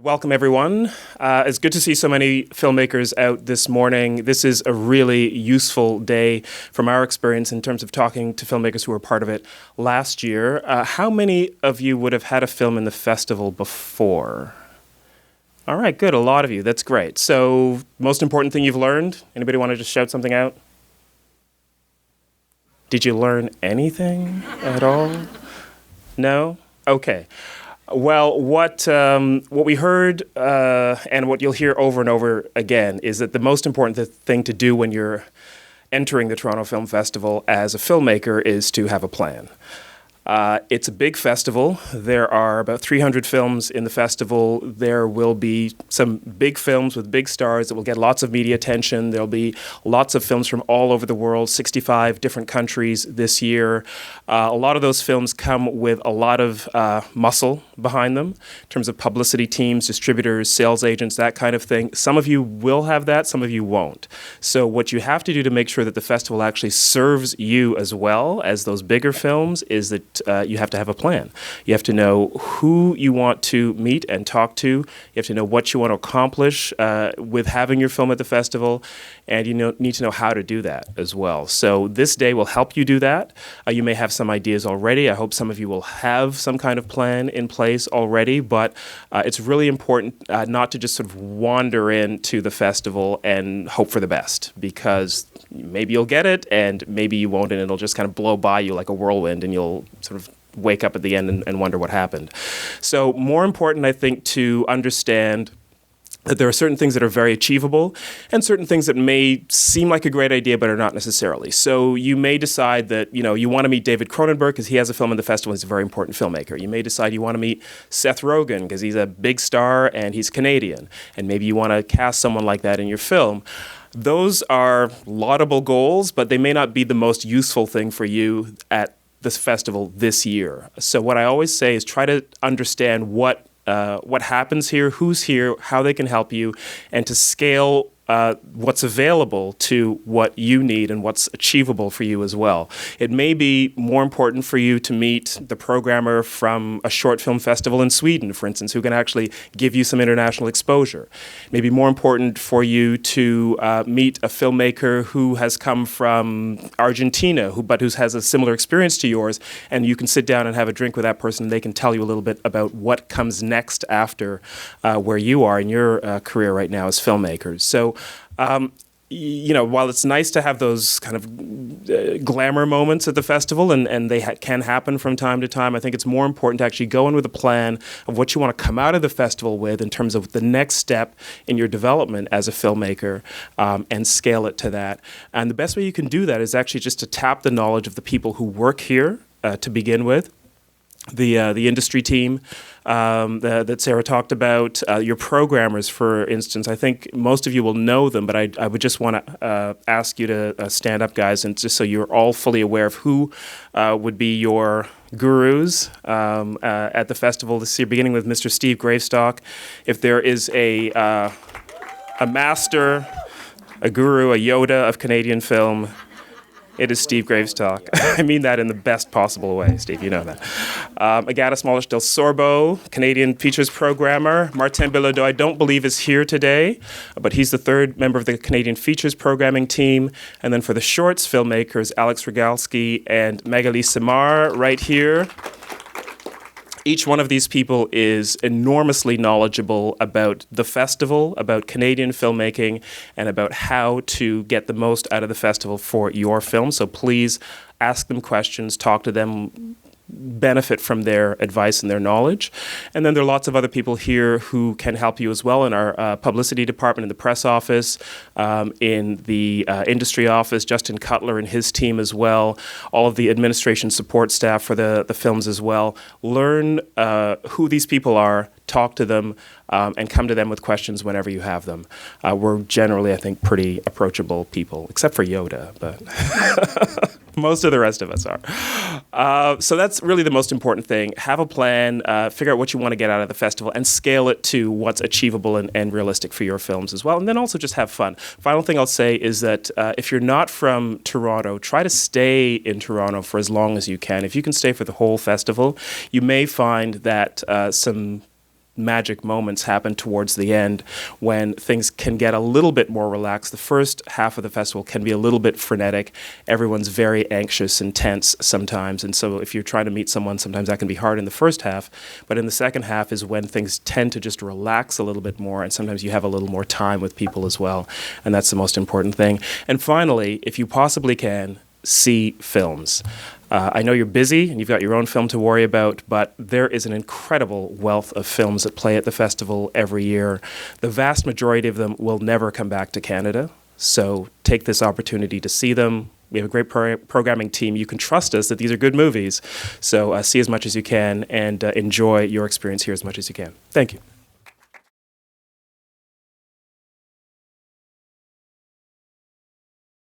Welcome, everyone. It's good to see so many filmmakers out this morning. This is a really useful day from our experience in terms of talking to filmmakers who were part of it last year. How many of you would have had a film in the festival before? All right, good. A lot of you. That's great. So, most important thing you've learned? Anybody want to just shout something out? Did you learn anything at all? No? Okay. Well, what we heard and what you'll hear over and over again is that the most important thing to do when you're entering the Toronto Film Festival as a filmmaker is to have a plan. It's a big festival. There are about 300 films in the festival. There will be some big films with big stars that will get lots of media attention. There'll be lots of films from all over the world, 65 different countries this year. A lot of those films come with a lot of muscle behind them in terms of publicity teams, distributors, sales agents, that kind of thing. Some of you will have that, some of you won't. So what you have to do to make sure that the festival actually serves you as well as those bigger films is that you have to have a plan. You have to know who you want to meet and talk to. You have to know what you want to accomplish with having your film at the festival, and you need to know how to do that as well. So this day will help you do that. You may have some ideas already. I hope some of you will have some kind of plan in place already, but it's really important not to just sort of wander into the festival and hope for the best, because maybe you'll get it and maybe you won't, and it'll just kind of blow by you like a whirlwind, and you'll sort of wake up at the end and wonder what happened. So more important, I think, to understand that there are certain things that are very achievable and certain things that may seem like a great idea but are not necessarily. So you may decide that you want to meet David Cronenberg because he has a film in the festival and he's a very important filmmaker. You may decide you want to meet Seth Rogen because he's a big star and he's Canadian, and maybe you want to cast someone like that in your film. Those are laudable goals, but they may not be the most useful thing for you at this festival this year. So what I always say is try to understand what happens here, who's here, how they can help you, and to scale what's available to what you need and what's achievable for you as well. It may be more important for you to meet the programmer from a short film festival in Sweden, for instance, who can actually give you some international exposure. It may be more important for you to meet a filmmaker who has come from Argentina, who has a similar experience to yours, and you can sit down and have a drink with that person, and they can tell you a little bit about what comes next after where you are in your career right now as filmmakers. So while it's nice to have those kind of glamour moments at the festival, and they can happen from time to time, I think it's more important to actually go in with a plan of what you want to come out of the festival with in terms of the next step in your development as a filmmaker, and scale it to that. And the best way you can do that is actually just to tap the knowledge of the people who work here to begin with. The industry team that Sarah talked about, your programmers, for instance. I think most of you will know them, but I would just want to ask you to stand up, guys, and just so you're all fully aware of who would be your gurus at the festival this year, beginning with Mr. Steve Gravestock. If there is a master, a guru, a Yoda of Canadian film, it is Steve Gravestock. I mean that in the best possible way, Steve, you know that. Agata Smolish del Sorbo, Canadian features programmer. Martin Bilodeau, I don't believe is here today, but he's the third member of the Canadian features programming team. And then for the shorts filmmakers, Alex Rogalski and Magali Samar right here. Each one of these people is enormously knowledgeable about the festival, about Canadian filmmaking, and about how to get the most out of the festival for your film. So please ask them questions, talk to them, benefit from their advice and their knowledge. And then there are lots of other people here who can help you as well in our publicity department, in the press office, in the industry office, Justin Cutler and his team as well, all of the administration support staff for the films as well. Learn who these people are, talk to them, and come to them with questions whenever you have them. We're generally, I think, pretty approachable people, except for Yoda, but most of the rest of us are. So that's really the most important thing. Have a plan, figure out what you want to get out of the festival, and scale it to what's achievable and realistic for your films as well. And then also just have fun. Final thing I'll say is that if you're not from Toronto, try to stay in Toronto for as long as you can. If you can stay for the whole festival, you may find that some magic moments happen towards the end when things can get a little bit more relaxed. The first half of the festival can be a little bit frenetic. Everyone's very anxious and tense sometimes, and so if you're trying to meet someone, sometimes that can be hard in the first half. But in the second half is when things tend to just relax a little bit more, and sometimes you have a little more time with people as well, and that's the most important thing. And finally, if you possibly can, see films. I know you're busy and you've got your own film to worry about, but there is an incredible wealth of films that play at the festival every year. The vast majority of them will never come back to Canada, so take this opportunity to see them. We have a great programming team. You can trust us that these are good movies, so see as much as you can and enjoy your experience here as much as you can. Thank you.